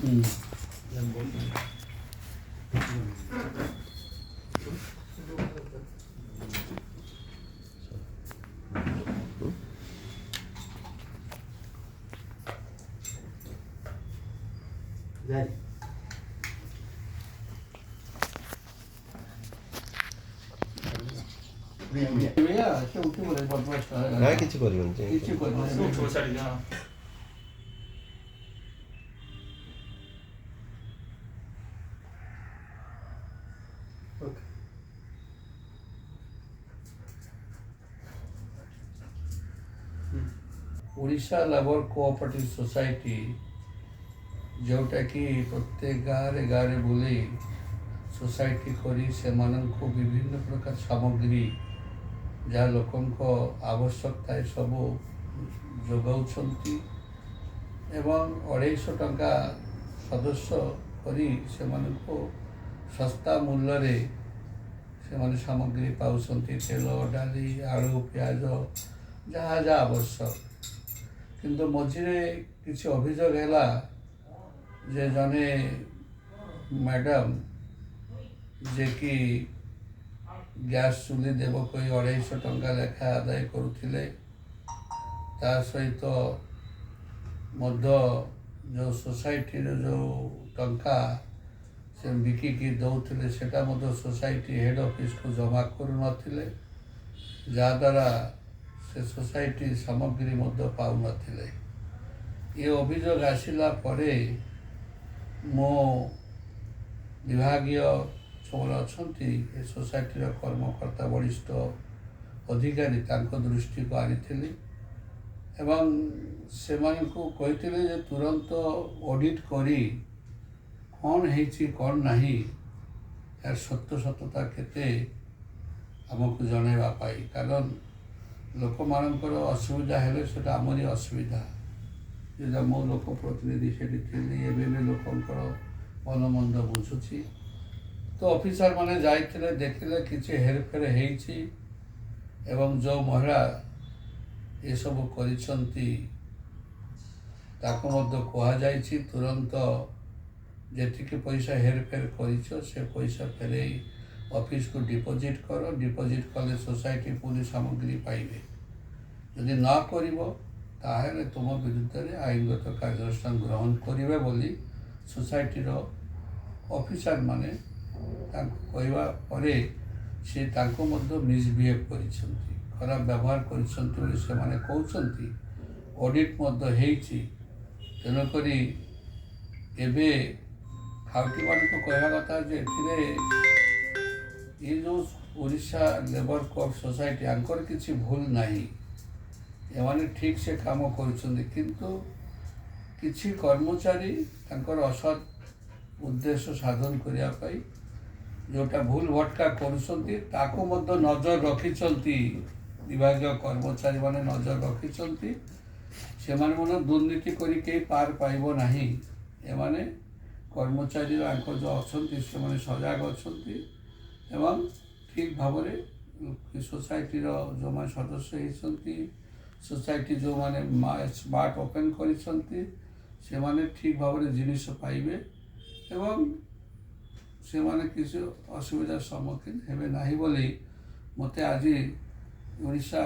ନା କିଛି କରିବନି କିଛି କରିବନି। ଓଡ଼ିଶା ଲେବର କୋଅପରେଟିଭ सोसाइटी जोटा कि प्रत्येक गाँव बुले सोसाइटी करी से विभिन्न प्रकार सामग्री जहाँ लोकों आवश्यकता सब जोगाउछंती एवं 250 टंका सदस्य करी से सस्ता मूल्य रे से सामग्री पाउछंती तेल डाली आलू प्याज जहाँ जहाँ आवश्यक किंतु मझिरे किसी अभियोग है जे जने मैडम जे कि गैस चुली देव कोई 250 टंका लेखा आदाय करुथिले ता सहित मध्य जो सोसाइटी जो टंका से बिकिकी दौले सेटा मध्य सोसाइटी हेड ऑफिस को जमा करू नथिले जहाँद्वारा से सोसाइटी सामग्री मध्य पाउ नथिले। ये अभियोग आसिला परे मो विभागीय सब अच्छा ए सोसाइटी कर्मकर्ता वरिष्ठ अधिकारी दृष्टि को आनी एवं से कही तुरंत ऑडिट करी कौन है कौन नहीं यार सत्य सत्यता केते आमको जनवा पाई कारण लोक मानकर असुविधा हेले सेटा आमरी असुविधा जो मो लोक प्रतिनिधि से लोकंर भल मंद बुझुची तो ऑफिसर माने जाइथिले देखिले किछि हेरफेर हेइछि एवं जो महिला ये सब करिसंती ताको मध्य कहा जाइछि तुरंत जेतिके पैसा हेरफेर करिछो से पैसा फेरे ऑफिस को डिपॉजिट करो डिपॉजिट कले सोसाइटी पूरी सामग्री पाइबे यदि ना करिवो ताहेले तुम विरुद्ध रे आईनगत कार्यानुष्ठान ग्रहण करिवे बोली सोसाइटी रो ऑफिसर माने कहवा परे से ताको मध्य मिसबिहेव करिसंती खराब व्यवहार करिसंती बोली से माने कहउसंती ऑडिट मध्य हेइछि तेनो करी एबे खाउटी मान को कहवा कथा जे एथिरे ये जो ओडिशा लेबर कोऑप सोसाइटी आंकर किसी भूल नहीं एमाने ठीक से काम करुछंती किंतु किछि कर्मचारी तांकर असत उद्देश्य साधन करिया पाई जोटा भूल भटका करुछंती ताको मध्य नजर रखिछंती विभागीय कर्मचारी माने नजर रखिछंती से माने दुर्नीति करी के पार पाइबो नाही एमाने कर्मचारी आंकर जो अछंती से माने सजाग अछंती एवं ठीक भाव सोसाइटी जो मैंने सदस्य होती सोसाइटी जो मैंने स्मार्ट ओपन से माने ठीक भाव जिनिस पाइबे एवं से माने किसी असुविधार सम्मुखीन हेबे नाही बोली मते आज ओडिशा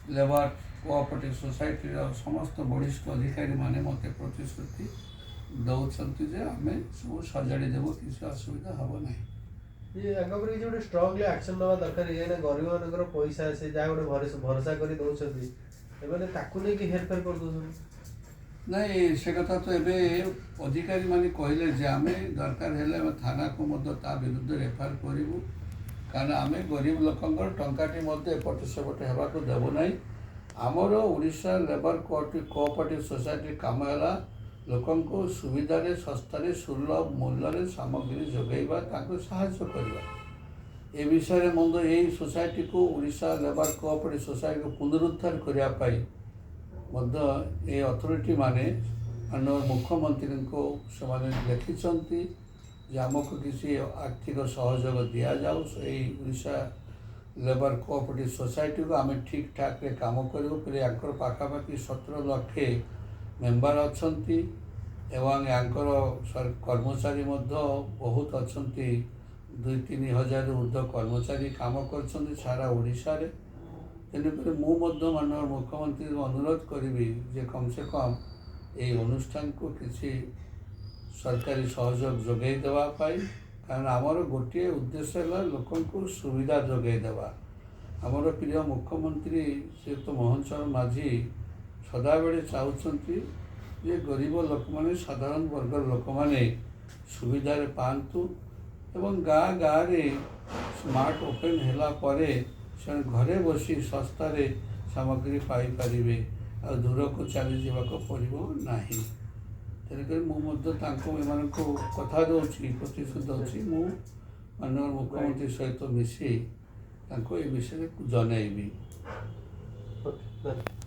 लेबर कोऑपरेटिव सोसाइटी समस्त वरिष्ठ अधिकारी माने मते प्रतिश्रुति दौरान जे आम सब सजाड़ी देव किसी असुविधा हम ना ये आगे जो स्ट्रॉन्गली एक्शन नवा दरकार ये गरीब मानकर पैसा से जहाँ गोटे भरोसा कर दौरान हेरफेर कर दौर नहीं से कथा तो एबे अधिकारी माने कहले जे आमे दरकार हेले थाना को मध्य ता विरुद्ध एफआईआर करूँ कारण आम गरीब लोकंर टंकाटी मध्य एपटे सेपटे हेबा को देबो नहीं आमर ओडिशा लेबर कोऑपरेटिव सोसाइटी काम है लोकं को सुविधा रे सस्ता रे सुलभ मूल्य रे सामग्री जोगैबा ताको सहायता करबा ए विषय रे मंद एई सोसाइटी को ओडिशा लेबर कोऑपरेटिव सोसाइटी को पुनरुद्धार करिया पाई मध्य ए अथॉरिटी माने माननीय मुख्यमंत्री को से माने लिखिछंती जे आमको किसी आर्थिक सहयोग दिया जाऊ एई ओडिशा लेबर कोऑपरेटिव सोसाइटी को आम ठीक ठाक रे काम करूँ फिर आंकर पाखापाखि 17 लाख मेम्बर अच्छा ଏବଂ ୟାଙ୍କର କର୍ମଚାରୀ ମଧ୍ୟ ବହୁତ ଅଛନ୍ତି, 2-3 ହଜାରରୁ ଉର୍ଦ୍ଧ୍ୱ କର୍ମଚାରୀ କାମ କରୁଛନ୍ତି ସାରା ଓଡ଼ିଶାରେ। ତେଣୁକରି ମୁଁ ମଧ୍ୟ ମାନନୀୟ ମୁଖ୍ୟମନ୍ତ୍ରୀଙ୍କୁ ଅନୁରୋଧ କରିବି ଯେ କମ୍ ସେ କମ୍ ଏହି ଅନୁଷ୍ଠାନକୁ କିଛି ସରକାରୀ ସହଯୋଗ ଯୋଗାଇ ଦେବା ପାଇଁ, କାରଣ ଆମର ଗୋଟିଏ ଉଦ୍ଦେଶ୍ୟ ହେଲା ଲୋକଙ୍କୁ ସୁବିଧା ଯୋଗାଇ ଦେବା। ଆମର ପ୍ରିୟ ମୁଖ୍ୟମନ୍ତ୍ରୀ ଶ୍ରୀଯୁକ୍ତ ମୋହନ ଚରଣ ମାଝୀ ସଦାବେଳେ ଚାହୁଁଛନ୍ତି ଯେ ଗରିବ ଲୋକମାନେ, ସାଧାରଣ ବର୍ଗର ଲୋକମାନେ ସୁବିଧାରେ ପାଆନ୍ତୁ ଏବଂ ଗାଁ ଗାଁରେ ସ୍ମାର୍ଟ ଓପେନ୍ ହେଲା ପରେ ସେମାନେ ଘରେ ବସି ଶସ୍ତାରେ ସାମଗ୍ରୀ ପାଇପାରିବେ, ଆଉ ଦୂରକୁ ଚାଲିଯିବାକୁ ପଡ଼ିବ ନାହିଁ। ତେଣୁକରି ମୁଁ ମଧ୍ୟ ତାଙ୍କୁ ଏମାନଙ୍କୁ କଥା ଦେଉଛି, ପ୍ରତିଶ୍ରୁତି ଦେଉଛି, ମୁଁ ମାନନୀୟ ମୁଖ୍ୟମନ୍ତ୍ରୀ ସହିତ ମିଶି ତାଙ୍କୁ ଏ ବିଷୟରେ ଜଣାଇବି। ଓକେ।